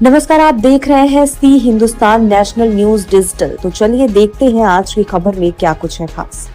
नमस्कार, आप देख रहे हैं सी हिंदुस्तान नेशनल न्यूज डिजिटल। तो चलिए देखते हैं आज की खबर में क्या कुछ है खास।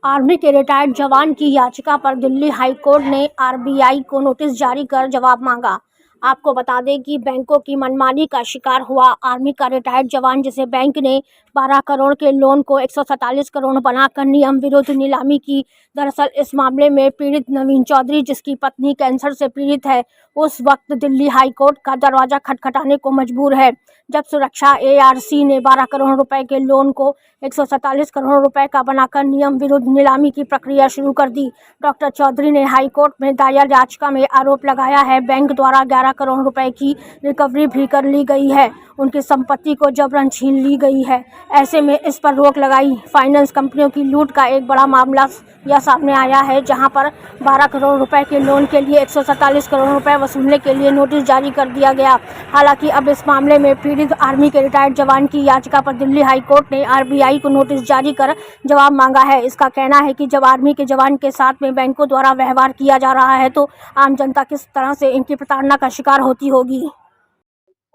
आर्मी के रिटायर्ड जवान की याचिका पर दिल्ली हाई कोर्ट ने आरबीआई को नोटिस जारी कर जवाब मांगा। आपको बता दें कि बैंकों की मनमानी का शिकार हुआ आर्मी का रिटायर्ड जवान, जिसे बैंक ने 12 करोड़ के लोन को 147 करोड़ बनाकर नियम विरुद्ध नीलामी की। दरअसल इस मामले में पीड़ित नवीन चौधरी, जिसकी पत्नी कैंसर से पीड़ित है, उस वक्त दिल्ली हाई कोर्ट का दरवाजा खटखटाने को मजबूर है, जब सुरक्षा एआरसी ने 12 करोड़ रुपए के लोन को 147 करोड़ रुपए का बनाकर नियम विरुद्ध नीलामी की प्रक्रिया शुरू कर दी। डॉक्टर चौधरी ने हाई कोर्ट में दायर याचिका में आरोप लगाया है बैंक द्वारा 11 करोड़ रुपए की रिकवरी भी कर ली गई है, उनकी संपत्ति को जबरन छीन ली गई है। ऐसे में इस पर रोक लगाई। फाइनेंस कंपनियों की लूट का एक बड़ा मामला यह सामने आया है, जहां पर 12 करोड़ रुपए के लोन के लिए 147 करोड़ रुपए वसूलने के लिए नोटिस जारी कर दिया गया। हालांकि अब इस मामले में पीड़ित आर्मी के रिटायर्ड जवान की याचिका पर दिल्ली हाई कोर्ट ने आरबीआई को नोटिस जारी कर जवाब मांगा है। इसका कहना है कि जब आर्मी के जवान के साथ में बैंकों द्वारा व्यवहार किया जा रहा है, तो आम जनता किस तरह से इनकी प्रताड़ना का शिकार होती होगी।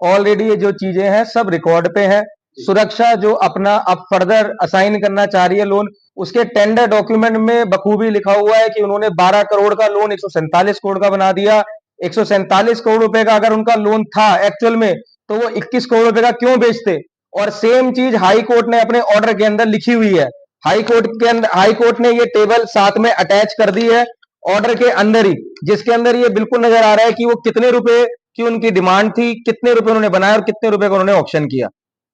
ऑलरेडी ये जो चीजें हैं सब रिकॉर्ड पे है। सुरक्षा जो अपना अब फर्दर असाइन करना चाह रही है लोन, उसके टेंडर डॉक्यूमेंट में बखूबी लिखा हुआ है कि उन्होंने 12 करोड़ का लोन 147 करोड़ का बना दिया। 147 करोड़ रुपए का अगर उनका लोन था एक्चुअल में, तो वो 21 करोड़ रुपए का क्यों बेचते। और सेम चीज हाई कोर्ट ने अपने ऑर्डर के अंदर लिखी हुई है। हाई कोर्ट ने ये टेबल साथ में अटैच कर दी है ऑर्डर के अंदर ही, जिसके अंदर ये बिल्कुल नजर आ रहा है कि वो कितने रुपए की उनकी डिमांड थी, कितने रुपए उन्होंने बनाया और कितने रुपए का उन्होंने ऑप्शन किया।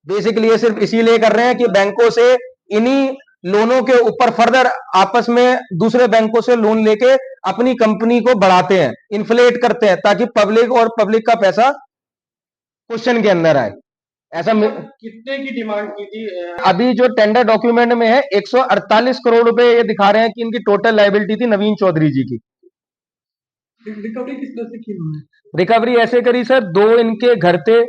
बेसिकली ये सिर्फ इसीलिए कर रहे हैं कि बैंकों से इन्हीं लोनों के ऊपर फर्दर आपस में दूसरे बैंकों से लोन लेके अपनी कंपनी को बढ़ाते हैं, इन्फ्लेट करते हैं, ताकि पब्लिक का पैसा क्वेश्चन के अंदर आए। ऐसा कितने की डिमांड की थी? अभी जो टेंडर डॉक्यूमेंट में है 148 करोड़ रुपए ये दिखा रहे हैं कि इनकी टोटल लायबिलिटी थी नवीन चौधरी जी की। रिकवरी किस तरह से की उन्होंने? रिकवरी ऐसे करी सर, दो इनके घर थे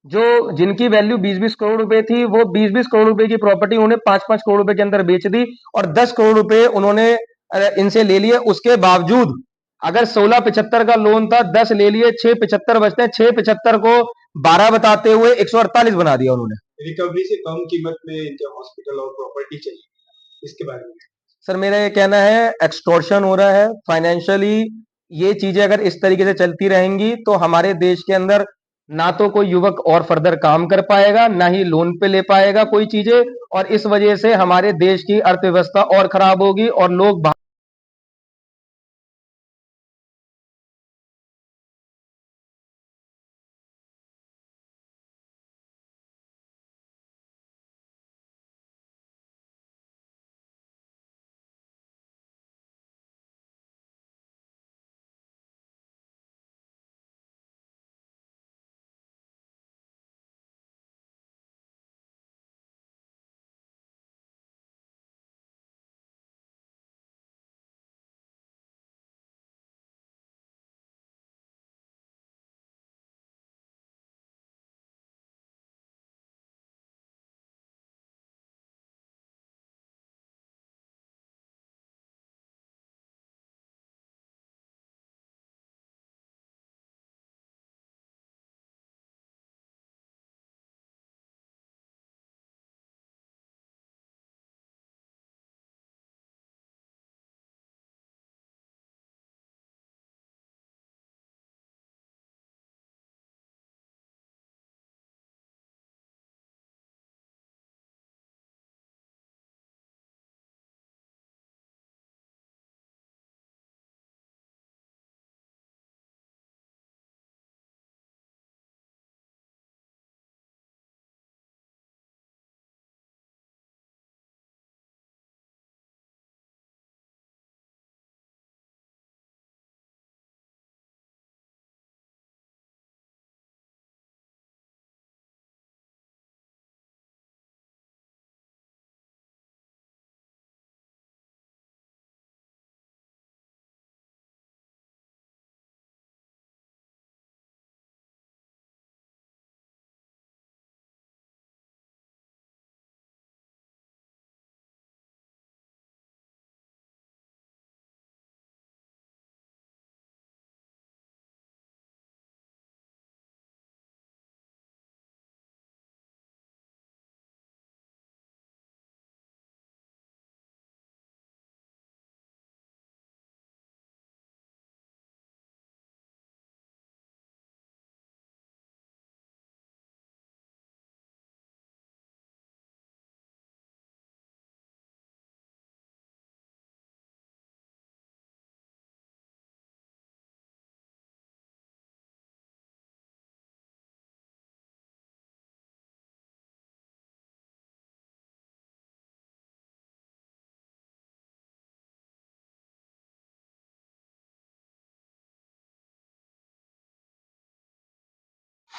जो जिनकी वैल्यू 20-20 करोड़ रुपए थी, वो 20-20 करोड़ रुपए की प्रॉपर्टी उन्होंने 5-5 करोड़ रुपए के अंदर बेच दी और 10 करोड़ रुपए उन्होंने इनसे ले लिए। उसके बावजूद अगर 1675 का लोन था, 10 ले लिए, 675 बचते हैं, 675 को 12 बताते हुए 148 बना दिया उन्होंने। रिकवरी से कम कीमत में इनके हॉस्पिटल और प्रॉपर्टी चाहिए, इसके बारे में? सर मेरा ये कहना है एक्सटॉर्शन हो रहा है फाइनेंशियली। ये चीजें अगर इस तरीके से चलती रहेंगी तो हमारे देश के अंदर ना तो कोई युवक और फर्दर काम कर पाएगा, ना ही लोन पे ले पाएगा कोई चीजें, और इस वजह से हमारे देश की अर्थव्यवस्था और खराब होगी और लोग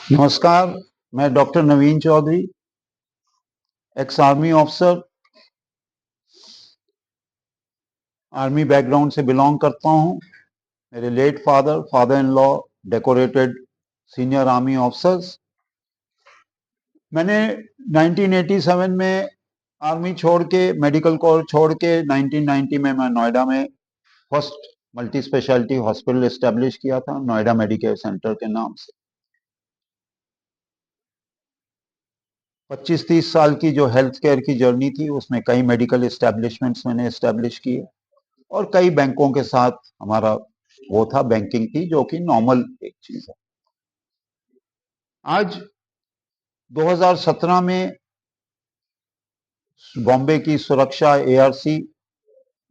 नमस्कार, मैं doctor Naveen Chaudhary, ex army officer, army background से बिलोंग करता हूं। मेरे late father in law decorated senior army officers. मैंने 1987 में आर्मी छोड़ के, मेडिकल कोर छोड़ के 1990 में मैं नोएडा में first multi speciality hospital establish किया था, नोएडा मेडिकेयर सेंटर के नाम से। 25-30 साल की जो हेल्थ केयर की जर्नी थी, उसमें कई मेडिकल एस्टेब्लिशमेंट्स मैंने एस्टेब्लिश किए और कई बैंकों के साथ हमारा वो था, बैंकिंग की, जो कि नॉर्मल एक चीज है। आज 2017 में बॉम्बे की सुरक्षा एआरसी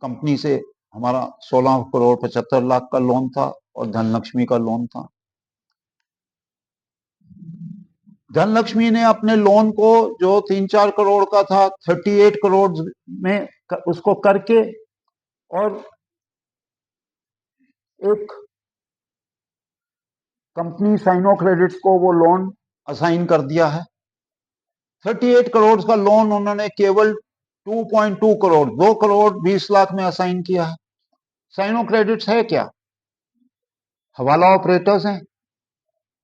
कंपनी से हमारा 16 करोड़ 75 लाख का लोन था और धनलक्ष्मी का लोन था। धनलक्ष्मी ने अपने लोन को, जो 3-4 करोड़ का था, 38 करोड़ में उसको करके और एक कंपनी साइनो क्रेडिट्स को वो लोन असाइन कर दिया है। 38 करोड़ का लोन उन्होंने केवल 2.2 करोड़, 2 करोड़ 20 लाख में असाइन किया है। साइनो क्रेडिट्स है क्या? हवाला ऑपरेटर्स हैं,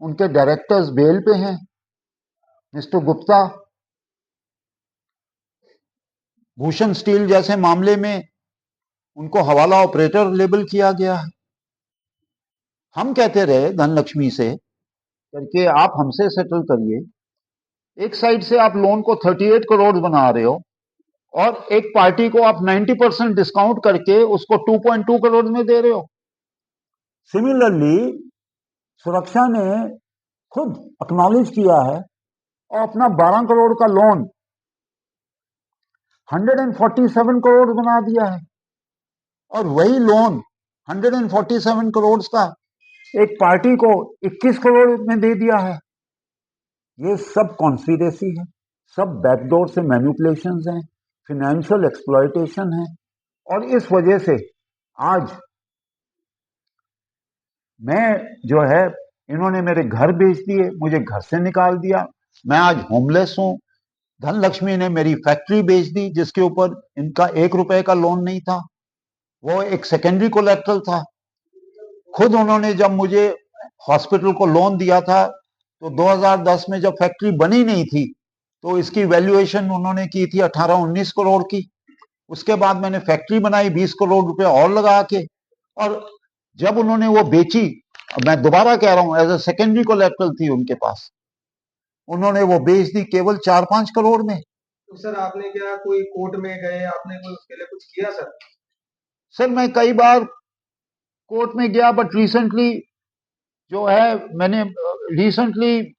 उनके डायरेक्टर्स बेल पे हैं। मिस्टर गुप्ता, भूषण स्टील जैसे मामले में उनको हवाला ऑपरेटर लेबल किया गया है। हम कहते रहे धनलक्ष्मी से करके आप हमसे सेटल करिए। एक साइड से आप लोन को 38 करोड़ बना रहे हो और एक पार्टी को आप 90% डिस्काउंट करके उसको 2.2 करोड़ में दे रहे हो। सिमिलरली सुरक्षा ने खुद एक्नॉलेज किया है और अपना 12 करोड़ का लोन 147 करोड़ बना दिया है और वही लोन 147 करोड़ का एक पार्टी को 21 करोड़ में दे दिया है। ये सब कॉन्स्पिरेसी है, सब बैकडोर से मैनिपुलेशंस हैं, फिनेंशियल एक्सप्लॉयटेशन है और इस वजह से आज मैं जो है, इन्होंने मेरे घर बेच दिए, मुझे घर से निकाल दिया, मैं आज होमलेस हूं। धनलक्ष्मी ने मेरी फैक्ट्री बेच दी जिसके ऊपर इनका 1 रुपए का लोन नहीं था, वो एक सेकेंडरी कोलेट्रल था। खुद उन्होंने जब मुझे हॉस्पिटल को लोन दिया था तो 2010 में जब फैक्ट्री बनी नहीं थी तो इसकी वैल्यूएशन उन्होंने की थी 18-19 करोड़ की। उसके बाद मैंने फैक्ट्री बनाई 20 करोड़ रुपए और लगा के, और जब उन्होंने वो बेची, मैं दोबारा कह रहा हूं, एज अ सेकेंडरी कोलेट्रल थी उनके पास, उन्होंने वो बेच दी केवल 4-5 करोड़ में। तो सर आपने क्या कोई कोर्ट में गए, आपने कोई उसके लिए कुछ किया सर? सर मैं कई बार कोर्ट में गया, बट रिसेंटली जो है, मैंने रिसेंटली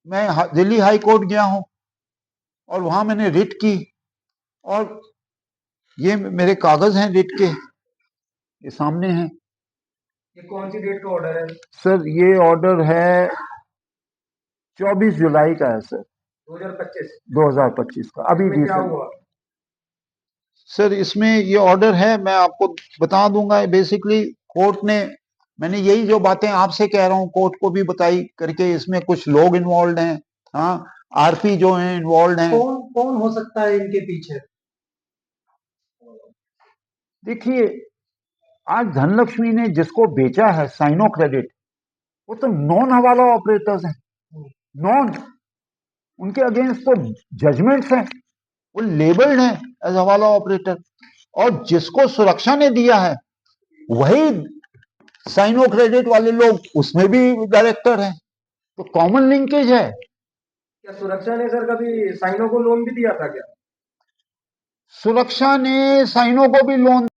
मैं दिल्ली हाई कोर्ट गया हूं और वहां मैंने रिट की और ये मेरे कागज हैं रिट के, ये सामने हैं। ये कौन सी डेट का ऑर्डर है? सर ये ऑर्डर है 24 जुलाई का है सर, 2025? 2025 का, अभी इसमें क्या रिसेंट। हुआ? सर इसमें ये ऑर्डर है, मैं आपको बता दूंगा। बेसिकली कोर्ट ने, मैंने यही जो बातें आपसे कह रहा हूं, कोर्ट को भी बताई करके, इसमें कुछ लोग इन्वॉल्व हैं, हाँ, आरपी जो हैं इन्वॉल्व हैं। कौन कौन हो सकता है इनके पीछे? देखिए, आज धनलक्ष्मी ने जिसको बेचा है साइनो क्रेडिट, वो तो नॉन हवाला ऑपरेटर्स हैं, नॉन, उनके अगेंस्ट तो जजमेंट्स हैं, वो लेबल्ड हैं एज हवाला ऑपरेटर। और जिसको सुरक्षा ने दिया है वही साइनो क्रेडिट वाले लोग उसमें भी डायरेक्टर हैं, तो कॉमन लिंकेज है। क्या सुरक्षा ने सर कभी साइनो को लोन भी दिया था क्या? सुरक्षा ने साइनो को भी लोन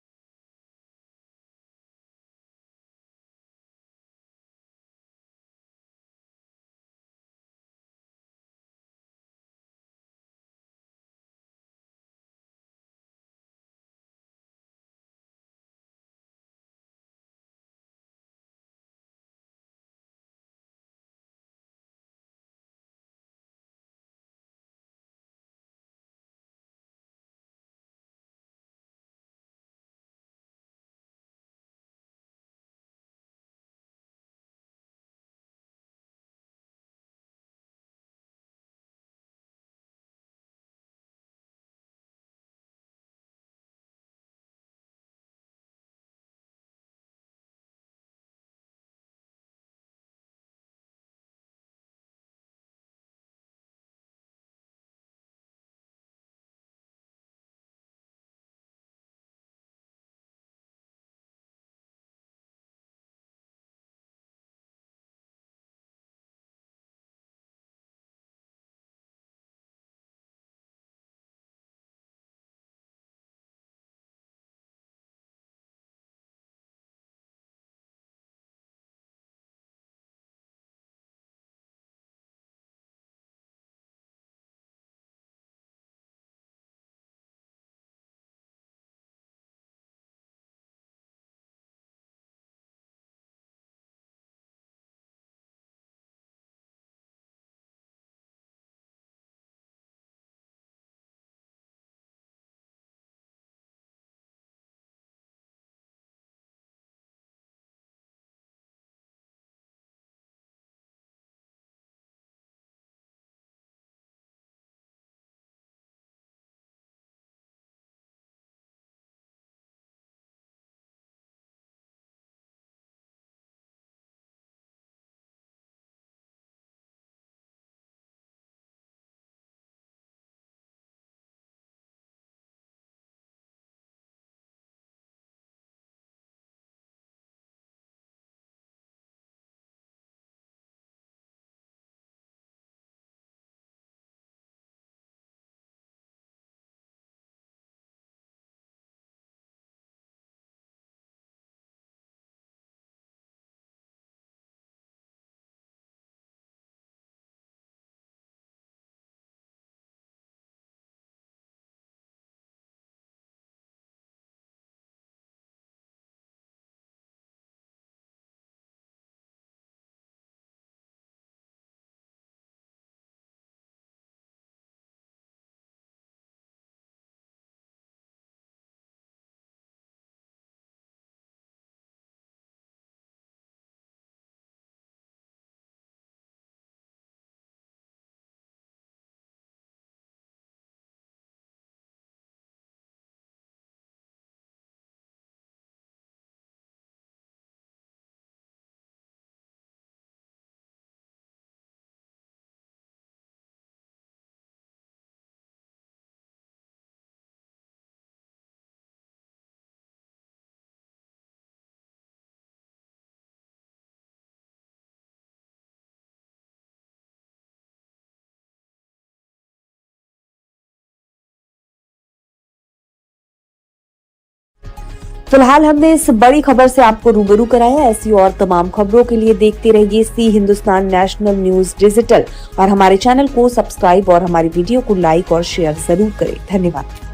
फिलहाल हमने इस बड़ी खबर से आपको रूबरू कराया। ऐसी और तमाम खबरों के लिए देखते रहिए सी हिंदुस्तान नेशनल न्यूज डिजिटल और हमारे चैनल को सब्सक्राइब और हमारी वीडियो को लाइक और शेयर जरूर करें। धन्यवाद।